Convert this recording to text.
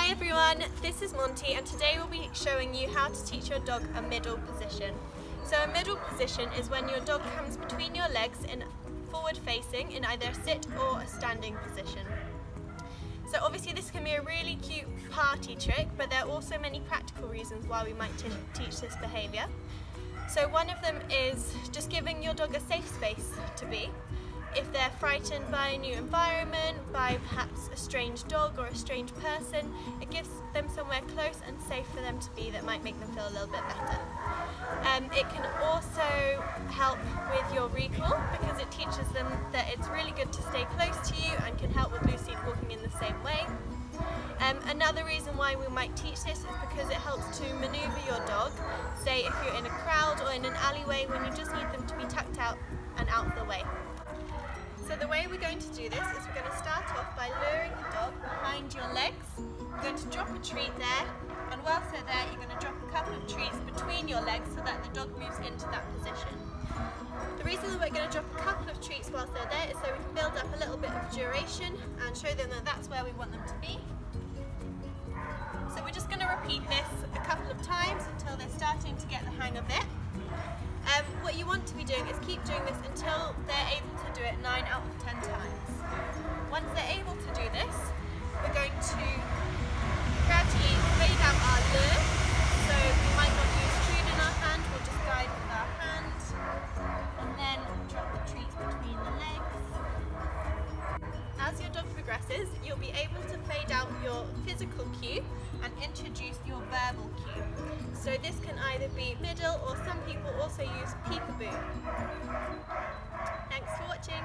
Hi everyone, this is Monty and today we'll be showing you how to teach your dog a middle position. So a middle position is when your dog comes between your legs in forward facing in either a sit or a standing position. So obviously this can be a really cute party trick, but there are also many practical reasons why we might teach this behaviour. So one of them is just giving your dog a safe space to be. If they're frightened by a new environment, by perhaps a strange dog or a strange person, it gives them somewhere close and safe for them to be that might make them feel a little bit better. It can also help with your recall because it teaches them that it's really good to stay close to you and can help with Lucy walking in the same way. Another reason why we might teach this is because it helps to manoeuvre your dog, say if you're in a crowd or in an alleyway when you just need them to be tucked out and out of the way. So the way we're going to do this is we're going to start off by luring the dog behind your legs. You're going to drop a treat there, and whilst they're there you're going to drop a couple of treats between your legs so that the dog moves into that position. The reason that we're going to drop a couple of treats whilst they're there is so we can build up a little bit of duration and show them that that's where we want them to be. So we're just going to repeat this a couple of times until they're starting to get the hang of it. What you want to be doing is keep doing this until they're able to do it 9 out of 10 times. Once they're able to do this, we're going to gradually fade out our lure. So we might not use food in our hand, we'll just guide with our hand and then drop the treats between the legs. As your dog progresses, you'll be able to fade out your physical cue and introduce your verbal cue. So this can either be middle or some people also use Peekaboo. Thanks for watching.